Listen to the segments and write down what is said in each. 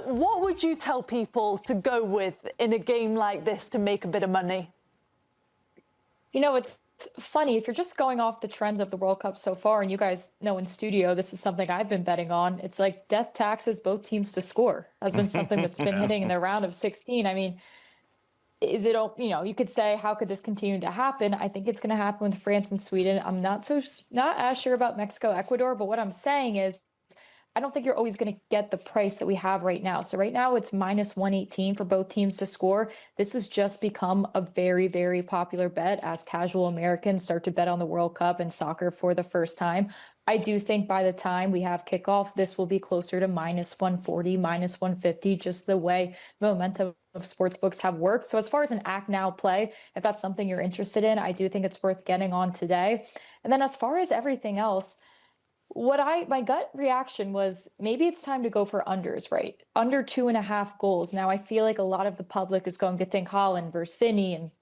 what would you tell people to go with in a game like this to make a bit of money? You know, it's funny, if you're just going off the trends of the World Cup so far, and you guys know in studio, this is something I've been betting on. It's like death taxes both teams to score has been something that's been hitting in the round of 16. I mean, is it, you know, you could say, how could this continue to happen? I think it's going to happen with France and Sweden. I'm not as sure about Mexico, Ecuador, but what I'm saying is, I don't think you're always going to get the price that we have right now. So right now it's minus 118 for both teams to score. This has just become a very, very popular bet as casual Americans start to bet on the World Cup and soccer for the first time. I do think by the time we have kickoff, this will be closer to minus 140, minus 150, just the way momentum of sports books have worked. So as far as an act now play, if that's something you're interested in, I do think it's worth getting on today. And then as far as everything else, my gut reaction was maybe it's time to go for unders, right? Under 2.5 goals. Now, I feel like a lot of the public is going to think Haaland versus Vini, and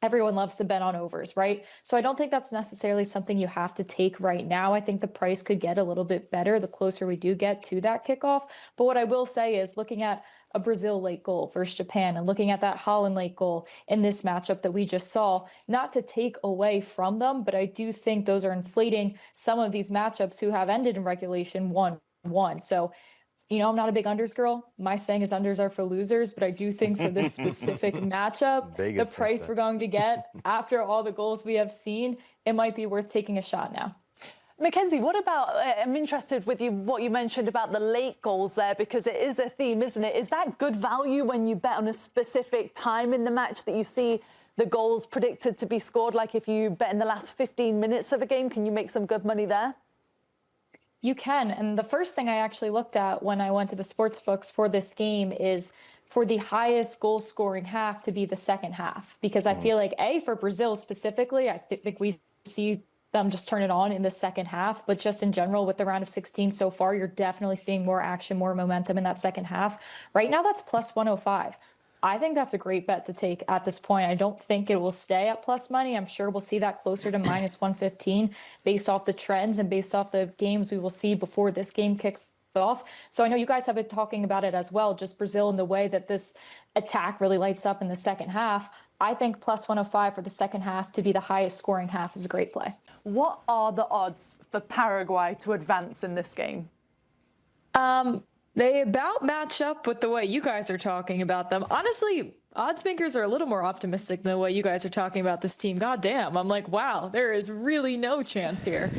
everyone loves to bet on overs, right? So I don't think that's necessarily something you have to take right now. I think the price could get a little bit better the closer we do get to that kickoff. But what I will say is looking at a Brazil late goal versus Japan and looking at that Haaland late goal in this matchup that we just saw, not to take away from them, but I do think those are inflating some of these matchups who have ended in regulation 1-1. So, you know, I'm not a big unders girl. My saying is unders are for losers, but I do think for this specific matchup, the price we're going to get after all the goals we have seen, it might be worth taking a shot now. Mackenzie, what about, I'm interested with what you mentioned about the late goals there, because it is a theme, isn't it? Is that good value when you bet on a specific time in the match that you see the goals predicted to be scored? Like if you bet in the last 15 minutes of a game, can you make some good money there? You can. And the first thing I actually looked at when I went to the sports books for this game is for the highest goal scoring half to be the second half, because I feel like for Brazil specifically, I think we see them just turn it on in the second half. But just in general, with the round of 16 so far, you're definitely seeing more action, more momentum in that second half. Right now, that's plus 105. I think that's a great bet to take at this point. I don't think it will stay at plus money. I'm sure we'll see that closer to minus 115 based off the trends and based off the games we will see before this game kicks off. So I know you guys have been talking about it as well, just Brazil and the way that this attack really lights up in the second half. I think plus 105 for the second half to be the highest scoring half is a great play. What are the odds for Paraguay to advance in this game? They about match up with the way you guys are talking about them. Honestly, odds makers are a little more optimistic than the way you guys are talking about this team. God damn, I'm like, wow, there is really no chance here.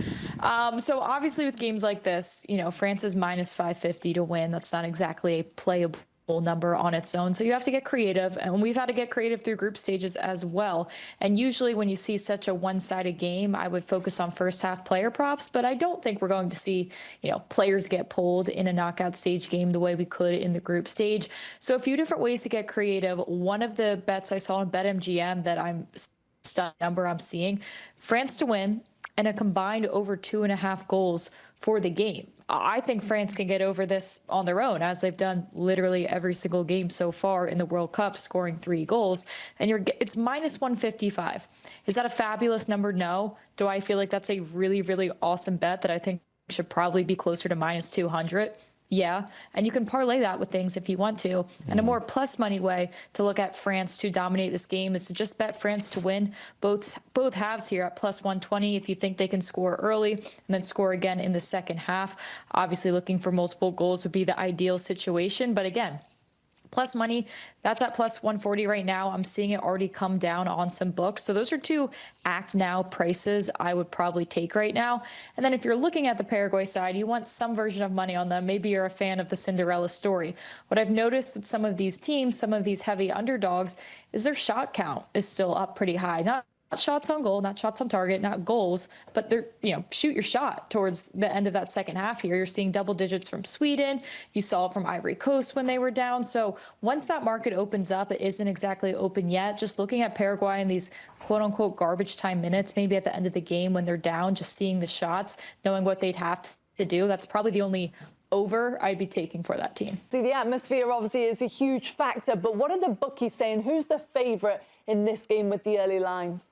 So obviously with games like this, you know, France is minus 550 to win. That's not exactly a playable number on its own. So you have to get creative, and we've had to get creative through group stages as well. And usually when you see such a one-sided game, I would focus on first half player props, but I don't think we're going to see, you know, players get pulled in a knockout stage game the way we could in the group stage. So a few different ways to get creative. One of the bets I saw on BetMGM that I'm seeing, France to win and a combined over 2.5 goals for the game. I think France can get over this on their own, as they've done literally every single game so far in the World Cup, scoring 3 goals. And it's minus 155. Is that a fabulous number? No. Do I feel like that's a really, really awesome bet that I think should probably be closer to minus 200? Yeah. And you can parlay that with things if you want to. And a more plus money way to look at France to dominate this game is to just bet France to win both halves here at plus 120 if you think they can score early and then score again in the second half. Obviously, looking for multiple goals would be the ideal situation. But again, plus money, that's at plus 140 right now. I'm seeing it already come down on some books. So those are 2 act now prices I would probably take right now. And then if you're looking at the Paraguay side, you want some version of money on them. Maybe you're a fan of the Cinderella story. What I've noticed with some of these teams, some of these heavy underdogs, is their shot count is still up pretty high. Not shots on goal, not shots on target, not goals, but they're, you know, shoot your shot towards the end of that second half here. You're seeing double digits from Sweden. You saw it from Ivory Coast when they were down. So once that market opens up, it isn't exactly open yet. Just looking at Paraguay in these quote unquote garbage time minutes, maybe at the end of the game when they're down, just seeing the shots, knowing what they'd have to do. That's probably the only over I'd be taking for that team. See, the atmosphere obviously is a huge factor, but what are the bookies saying? Who's the favorite in this game with the early lines?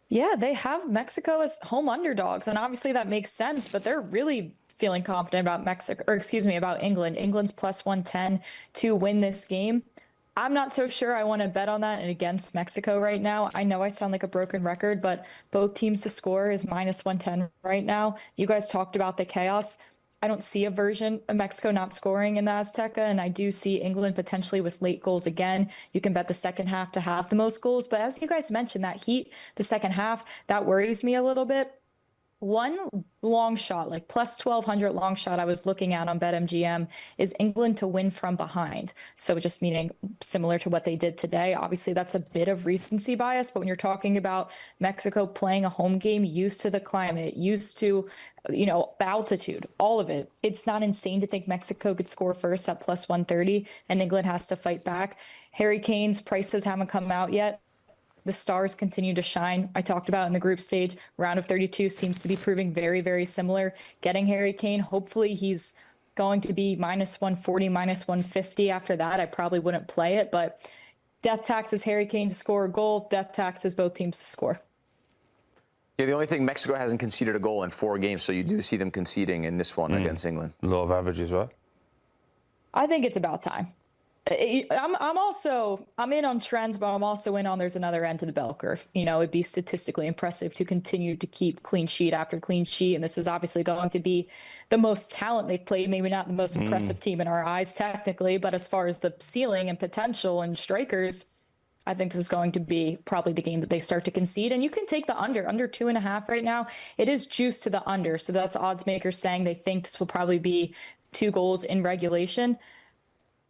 Yeah, they have Mexico as home underdogs, and obviously that makes sense, but they're really feeling confident about about England. England's plus 110 to win this game. I'm not so sure I want to bet on that and against Mexico right now. I know I sound like a broken record, but both teams to score is minus 110 right now. You guys talked about the chaos. I don't see a version of Mexico not scoring in the Azteca, and I do see England potentially with late goals again. You can bet the second half to have the most goals, but as you guys mentioned, that heat, the second half, that worries me a little bit. One long shot, like plus 1,200 long shot I was looking at on BetMGM is England to win from behind. So just meaning similar to what they did today. Obviously, that's a bit of recency bias, but when you're talking about Mexico playing a home game, used to the climate, used to, altitude, all of it, it's not insane to think Mexico could score first at plus 130 and England has to fight back. Harry Kane's prices haven't come out yet. The stars continue to shine. I talked about in the group stage, round of 32 seems to be proving very, very similar. Getting Harry Kane, hopefully he's going to be minus 140, minus 150 after that. I probably wouldn't play it, but death tax is Harry Kane to score a goal. Death tax is both teams to score. Yeah, the only thing, Mexico hasn't conceded a goal in 4 games, so you do see them conceding in this one against England. Law of averages, right? I think it's about time. I'm in on trends, but I'm also in on there's another end to the bell curve. It'd be statistically impressive to continue to keep clean sheet after clean sheet. And this is obviously going to be the most talent they've played, maybe not the most impressive team in our eyes technically, but as far as the ceiling and potential and strikers, I think this is going to be probably the game that they start to concede. And you can take the under 2.5 right now. It is juiced to the under. So that's odds makers saying they think this will probably be 2 goals in regulation.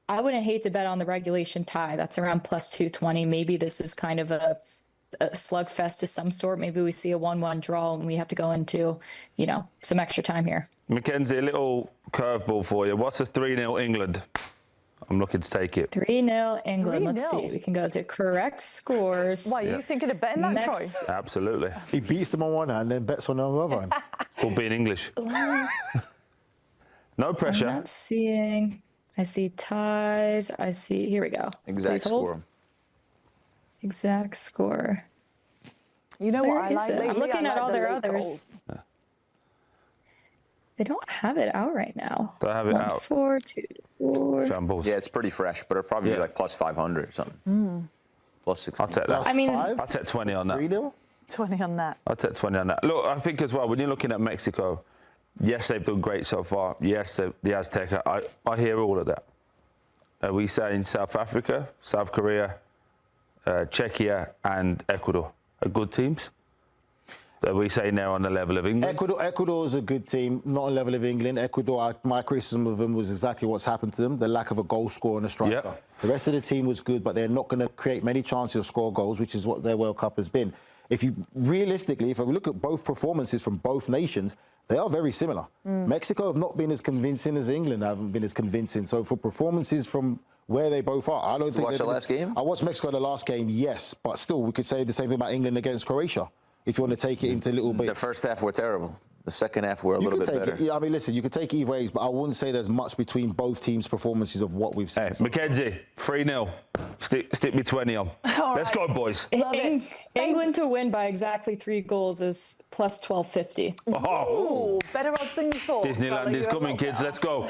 I wouldn't hate to bet on the regulation tie. That's around plus 220. Maybe this is kind of a slugfest of some sort. Maybe we see a 1-1 draw and we have to go into, some extra time here. Mackenzie, a little curveball for you. What's a 3-0 England? I'm looking to take it. 3-0 England. 3-0. Let's see. We can go to correct scores. Why, are you thinking of betting that, Troy? Absolutely. He beats them on one hand and then bets on the other hand. Called being English. No pressure. I'm not seeing... I see ties. I see. Here we go. Exact score. Exact score. You know what I like lately? I'm looking at all their late others. goals. They don't have it out right now. Don't have it 1, out. 4, 2, 4. Shambles. Yeah, it's pretty fresh, but it'll probably be like plus 500 or something. Plus 60. I'll take that. I mean, I'll take 20 on that. 3-0? 20 on that. I'll take 20 on that. Look, I think as well, when you're looking at Mexico, yes, they've done great so far. Yes, the Azteca. I hear all of that. Are we saying South Africa, South Korea, Czechia, and Ecuador are good teams? Are we saying they're on the level of England? Ecuador is a good team, not on the level of England. Ecuador, my criticism of them was exactly what's happened to them, the lack of a goal scorer and a striker. Yep. The rest of the team was good, but they're not going to create many chances to score goals, which is what their World Cup has been. If we look at both performances from both nations, they are very similar. Mexico have not been as convincing as England haven't been as convincing. So for performances from where they both are, I don't think... You watched the last game? I watched Mexico in the last game, yes. But still, we could say the same thing about England against Croatia, if you want to take it into little bits. The first half were terrible. The second half were a little bit better. Yeah, I mean, listen, you could take it either ways, but I wouldn't say there's much between both teams' performances of what we've seen. Hey, Mackenzie, 3-0. Stick me 20 on. Let's go, boys. England to win by exactly 3 goals is plus 1250. Ooh, better odds than you thought. Disneyland is coming, kids. Let's go.